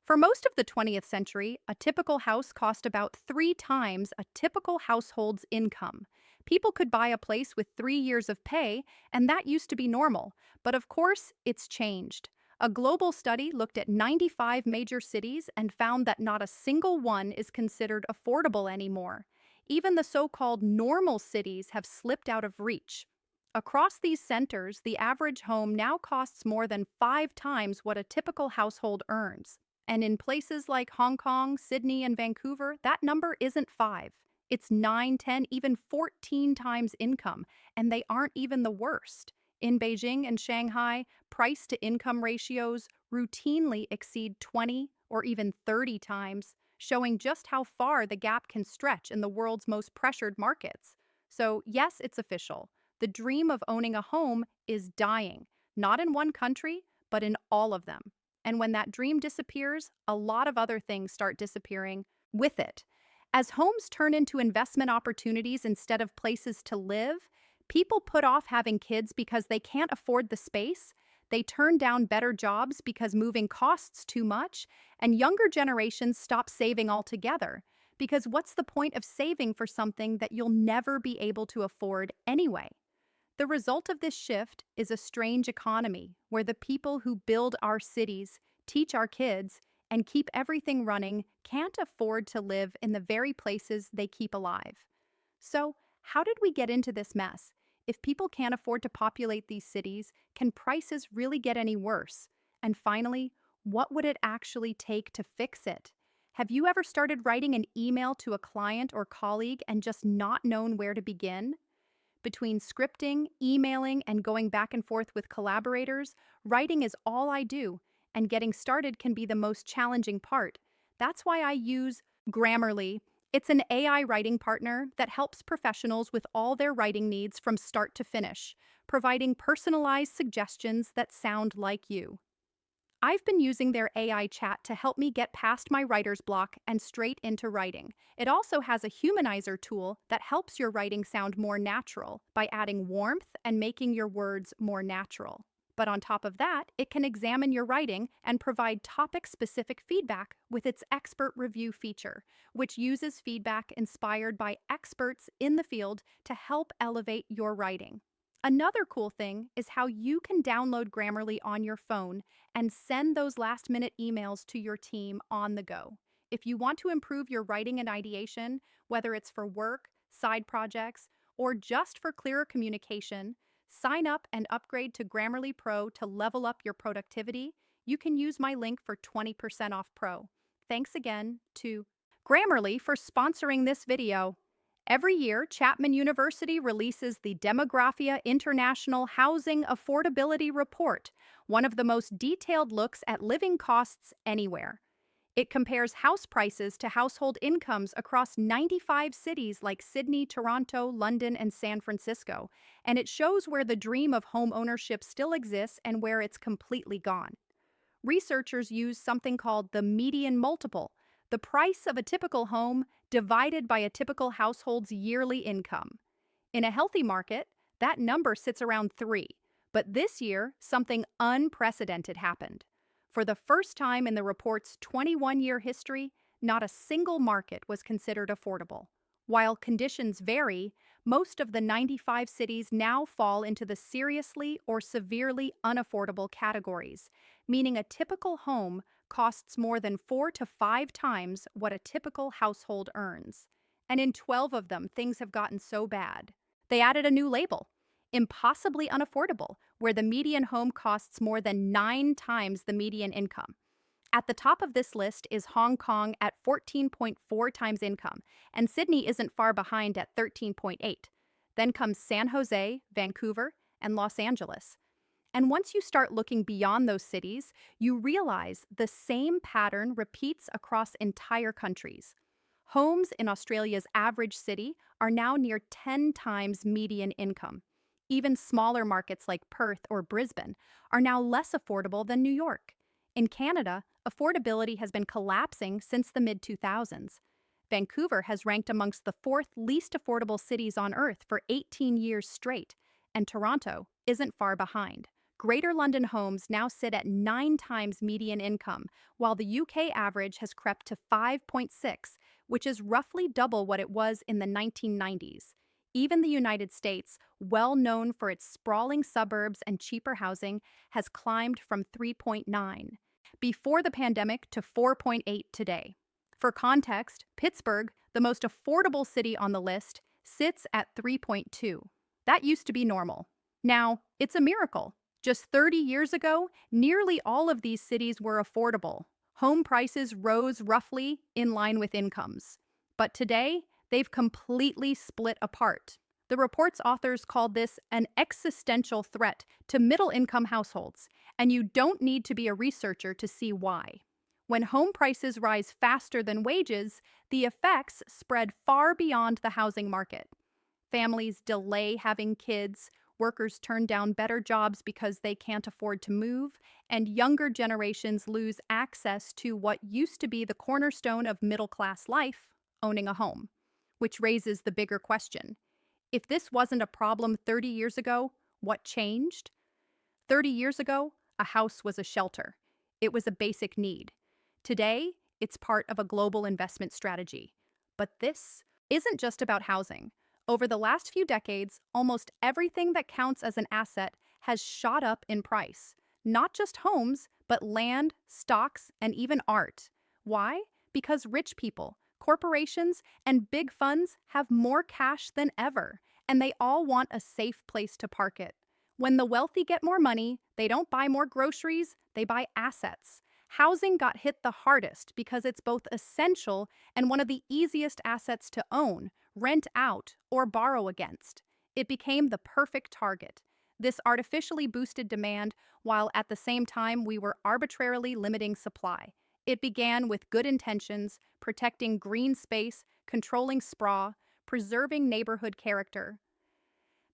For most of the 20th century, a typical house cost about 3 times a typical household's income. People could buy a place with 3 years of pay, and that used to be normal. But of course, it's changed. A global study looked at 95 major cities and found that not a single one is considered affordable anymore. Even the so called normal cities have slipped out of reach. Across these centers, the average home now costs more than 5 times what a typical household earns. And in places like Hong Kong, Sydney, and Vancouver, that number isn't 5. It's 9, 10, even 14 times income, and they aren't even the worst. In Beijing and Shanghai, price to income ratios routinely exceed 20 or even 30 times, showing just how far the gap can stretch in the world's most pressured markets. So, yes, it's official. The dream of owning a home is dying, not in one country, but in all of them. And when that dream disappears, a lot of other things start disappearing with it. As homes turn into investment opportunities instead of places to live, people put off having kids because they can't afford the space, they turn down better jobs because moving costs too much, and younger generations stop saving altogether. Because what's the point of saving for something that you'll never be able to afford anyway? The result of this shift is a strange economy where the people who build our cities, teach our kids, and keep everything running can't afford to live in the very places they keep alive. So, how did we get into this mess? If people can't afford to populate these cities, can prices really get any worse? And finally, what would it actually take to fix it? Have you ever started writing an email to a client or colleague and just not known where to begin? Between scripting, emailing, and going back and forth with collaborators, writing is all I do, and getting started can be the most challenging part. That's why I use Grammarly. It's an AI writing partner that helps professionals with all their writing needs from start to finish, providing personalized suggestions that sound like you. I've been using their AI chat to help me get past my writer's block and straight into writing. It also has a humanizer tool that helps your writing sound more natural by adding warmth and making your words more natural. But on top of that, it can examine your writing and provide topic-specific feedback with its expert review feature, which uses feedback inspired by experts in the field to help elevate your writing. Another cool thing is how you can download Grammarly on your phone and send those last-minute emails to your team on the go. If you want to improve your writing and ideation, whether it's for work, side projects, or just for clearer communication, sign up and upgrade to Grammarly Pro to level up your productivity. You can use my link for 20% off Pro. Thanks again to Grammarly for sponsoring this video. Every year, Chapman University releases the Demographia International Housing Affordability Report, one of the most detailed looks at living costs anywhere. It compares house prices to household incomes across 95 cities like Sydney, Toronto, London, and San Francisco, and it shows where the dream of home ownership still exists and where it's completely gone. Researchers use something called the median multiple, the price of a typical home divided by a typical household's yearly income. In a healthy market, that number sits around 3, but this year, something unprecedented happened. For the first time in the report's 21-year history, not a single market was considered affordable. While conditions vary, most of the 95 cities now fall into the seriously or severely unaffordable categories, meaning a typical home costs more than 4 to 5 times what a typical household earns. And in 12 of them, things have gotten so bad. They added a new label, impossibly unaffordable, where the median home costs more than 9 times the median income. At the top of this list is Hong Kong at 14.4 times income, and Sydney isn't far behind at 13.8. Then comes San Jose, Vancouver, and Los Angeles. And once you start looking beyond those cities, you realize the same pattern repeats across entire countries. Homes in Australia's average city are now near 10 times median income. Even smaller markets like Perth or Brisbane are now less affordable than New York. In Canada, affordability has been collapsing since the mid-2000s. Vancouver has ranked amongst the 4th least affordable cities on Earth for 18 years straight, and Toronto isn't far behind. Greater London homes now sit at 9 times median income, while the UK average has crept to 5.6, which is roughly double what it was in the 1990s. Even the United States, well known for its sprawling suburbs and cheaper housing, has climbed from 3.9 before the pandemic to 4.8 today. For context, Pittsburgh, the most affordable city on the list, sits at 3.2. That used to be normal. Now, it's a miracle. Just 30 years ago, nearly all of these cities were affordable. Home prices rose roughly in line with incomes. But today, they've completely split apart. The report's authors called this an existential threat to middle-income households, and you don't need to be a researcher to see why. When home prices rise faster than wages, the effects spread far beyond the housing market. Families delay having kids, workers turn down better jobs because they can't afford to move, and younger generations lose access to what used to be the cornerstone of middle-class life, owning a home. Which raises the bigger question. If this wasn't a problem 30 years ago, what changed? 30 years ago, a house was a shelter. It was a basic need. Today, it's part of a global investment strategy. But this isn't just about housing. Over the last few decades, almost everything that counts as an asset has shot up in price. Not just homes, but land, stocks, and even art. Why? Because rich people, corporations, and big funds have more cash than ever, and they all want a safe place to park it. When the wealthy get more money, they don't buy more groceries, they buy assets. Housing got hit the hardest because it's both essential and one of the easiest assets to own, rent out, or borrow against. It became the perfect target. This artificially boosted demand while at the same time we were arbitrarily limiting supply. It began with good intentions, protecting green space, controlling sprawl, preserving neighborhood character.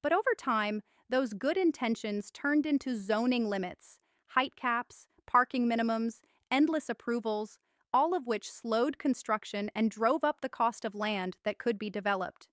But over time, those good intentions turned into zoning limits, height caps, parking minimums, endless approvals, all of which slowed construction and drove up the cost of land that could be developed.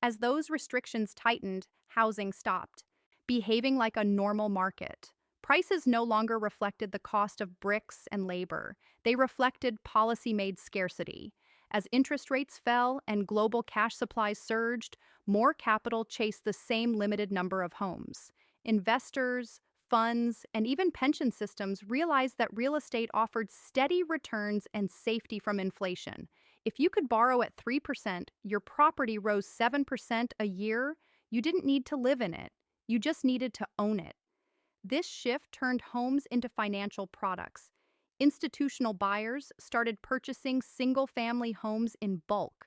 As those restrictions tightened, housing stopped, behaving like a normal market. Prices no longer reflected the cost of bricks and labor. They reflected policy-made scarcity. As interest rates fell and global cash supplies surged, more capital chased the same limited number of homes. Investors, funds, and even pension systems realized that real estate offered steady returns and safety from inflation. If you could borrow at 3%, your property rose 7% a year, you didn't need to live in it. You just needed to own it. This shift turned homes into financial products. Institutional buyers started purchasing single-family homes in bulk.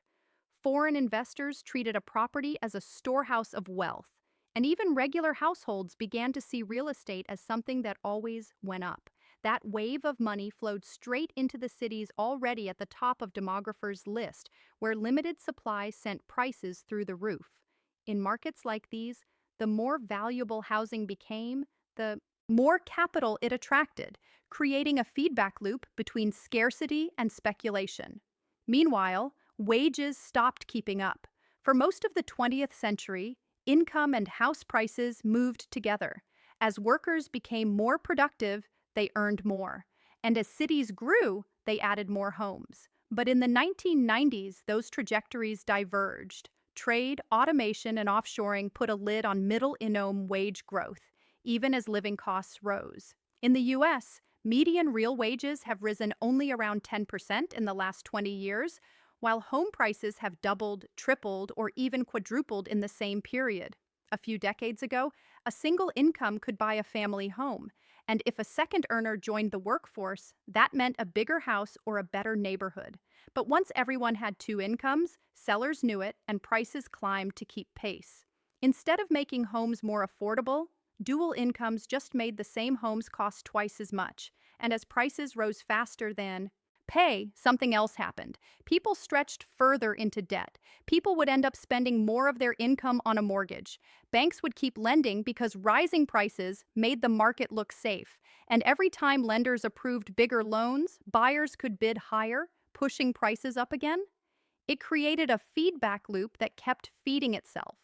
Foreign investors treated a property as a storehouse of wealth. And even regular households began to see real estate as something that always went up. That wave of money flowed straight into the cities already at the top of demographers' list, where limited supply sent prices through the roof. In markets like these, the more valuable housing became, the more capital it attracted, creating a feedback loop between scarcity and speculation. Meanwhile, wages stopped keeping up. For most of the 20th century, income and house prices moved together. As workers became more productive, they earned more. And as cities grew, they added more homes. But in the 1990s, those trajectories diverged. Trade, automation, and offshoring put a lid on middle-income wage growth, even as living costs rose. In the U.S., median real wages have risen only around 10% in the last 20 years, while home prices have doubled, tripled, or even quadrupled in the same period. A few decades ago, a single income could buy a family home, and if a second earner joined the workforce, that meant a bigger house or a better neighborhood. But once everyone had two incomes, sellers knew it, and prices climbed to keep pace. Instead of making homes more affordable, dual incomes just made the same homes cost twice as much, and as prices rose faster than pay, something else happened. People stretched further into debt. People would end up spending more of their income on a mortgage. Banks would keep lending because rising prices made the market look safe. And every time lenders approved bigger loans, buyers could bid higher, pushing prices up again. It created a feedback loop that kept feeding itself.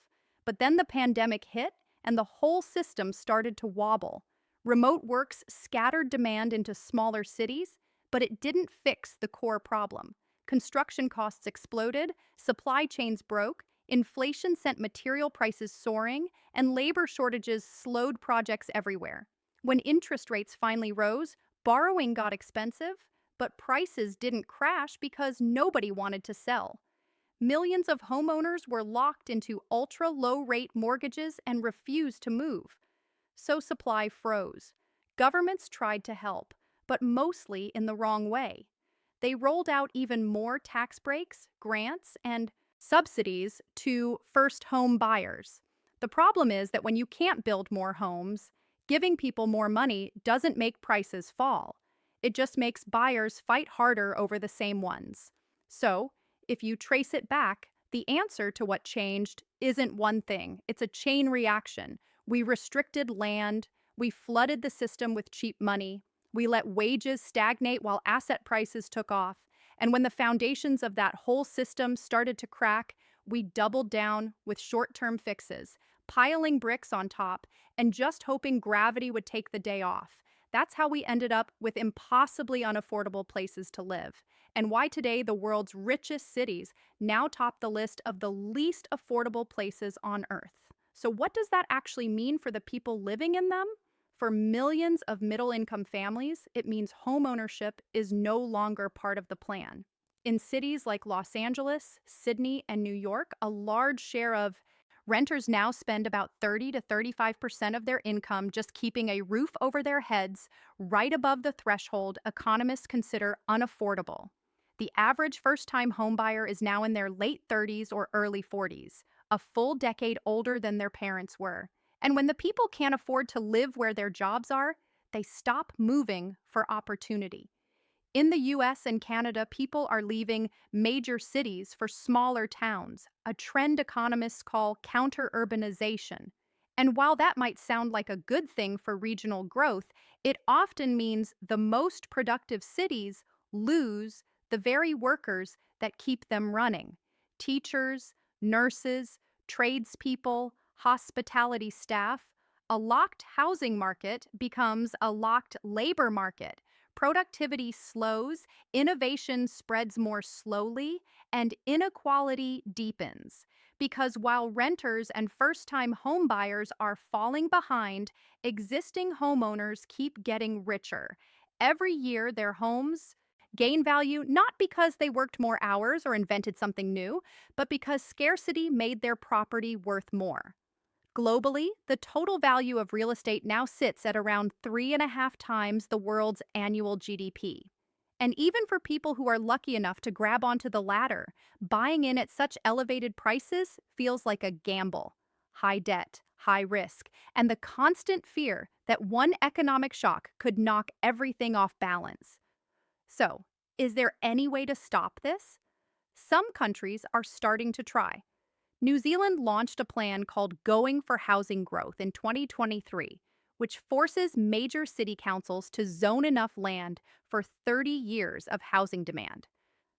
But then the pandemic hit, and the whole system started to wobble. Remote works scattered demand into smaller cities, but it didn't fix the core problem. Construction costs exploded, supply chains broke, inflation sent material prices soaring, and labor shortages slowed projects everywhere. When interest rates finally rose, borrowing got expensive, but prices didn't crash because nobody wanted to sell. Millions of homeowners were locked into ultra low rate mortgages and refused to move. So supply froze. Governments tried to help, but mostly in the wrong way. They rolled out even more tax breaks, grants, and subsidies to first home buyers. The problem is that when you can't build more homes, giving people more money doesn't make prices fall. It just makes buyers fight harder over the same ones. So, if you trace it back, the answer to what changed isn't one thing, it's a chain reaction. We restricted land, we flooded the system with cheap money, we let wages stagnate while asset prices took off, and when the foundations of that whole system started to crack, we doubled down with short-term fixes, piling bricks on top, and just hoping gravity would take the day off. That's how we ended up with impossibly unaffordable places to live, and why today the world's richest cities now top the list of the least affordable places on Earth. So, what does that actually mean for the people living in them? For millions of middle income families, it means homeownership is no longer part of the plan. In cities like Los Angeles, Sydney, and New York, a large share of renters now spend about 30 to 35% of their income just keeping a roof over their heads, right above the threshold economists consider unaffordable. The average first-time homebuyer is now in their late 30s or early 40s, a full decade older than their parents were. And when the people can't afford to live where their jobs are, they stop moving for opportunity. In the US and Canada, people are leaving major cities for smaller towns, a trend economists call counter-urbanisation. And while that might sound like a good thing for regional growth, it often means the most productive cities lose the very workers that keep them running. Teachers, nurses, tradespeople, hospitality staff. A locked housing market becomes a locked labor market. Productivity slows, innovation spreads more slowly, and inequality deepens. Because while renters and first-time homebuyers are falling behind, existing homeowners keep getting richer. Every year, their homes gain value not because they worked more hours or invented something new, but because scarcity made their property worth more. Globally, the total value of real estate now sits at around 3.5 times the world's annual GDP. And even for people who are lucky enough to grab onto the ladder, buying in at such elevated prices feels like a gamble. High debt, high risk, and the constant fear that one economic shock could knock everything off balance. So, is there any way to stop this? Some countries are starting to try. New Zealand launched a plan called Going for Housing Growth in 2023, which forces major city councils to zone enough land for 30 years of housing demand.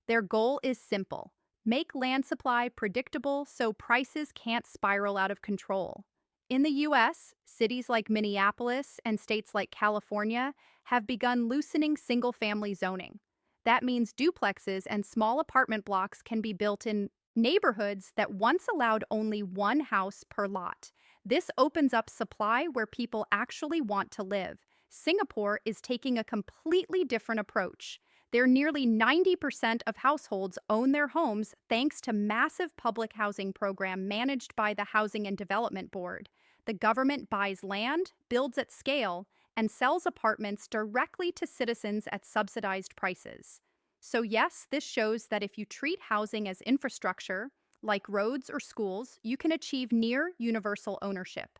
Their goal is simple: make land supply predictable so prices can't spiral out of control. In the US, cities like Minneapolis and states like California have begun loosening single-family zoning. That means duplexes and small apartment blocks can be built in neighborhoods that once allowed only one house per lot. This opens up supply where people actually want to live. Singapore is taking a completely different approach. There nearly 90% of households own their homes thanks to massive public housing program managed by the Housing and Development Board. The government buys land, builds at scale, and sells apartments directly to citizens at subsidized prices. So yes, this shows that if you treat housing as infrastructure, like roads or schools, you can achieve near universal ownership.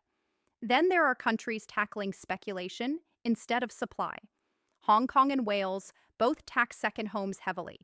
Then there are countries tackling speculation instead of supply. Hong Kong and Wales both tax second homes heavily.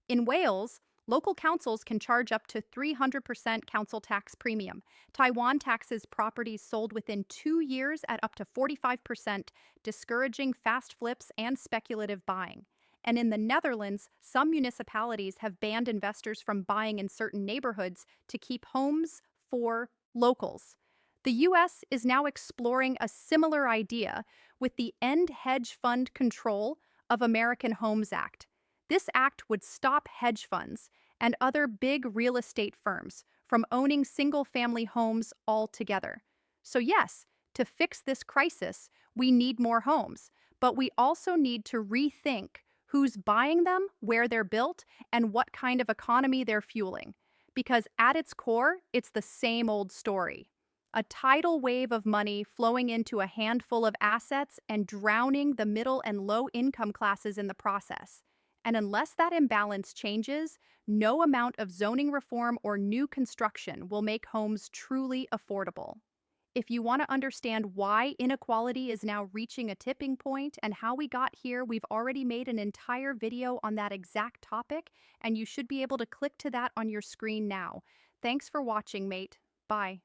In Wales, local councils can charge up to 300% council tax premium. Taiwan taxes properties sold within 2 years at up to 45%, discouraging fast flips and speculative buying. And in the Netherlands, some municipalities have banned investors from buying in certain neighborhoods to keep homes for locals. The US is now exploring a similar idea with the End Hedge Fund Control of American Homes Act. This act would stop hedge funds and other big real estate firms from owning single family homes altogether. So, yes, to fix this crisis, we need more homes, but we also need to rethink who's buying them, where they're built, and what kind of economy they're fueling. Because at its core, it's the same old story, a tidal wave of money flowing into a handful of assets and drowning the middle and low income classes in the process. And unless that imbalance changes, no amount of zoning reform or new construction will make homes truly affordable. If you want to understand why inequality is now reaching a tipping point and how we got here, we've already made an entire video on that exact topic, and you should be able to click to that on your screen now. Thanks for watching, mate. Bye.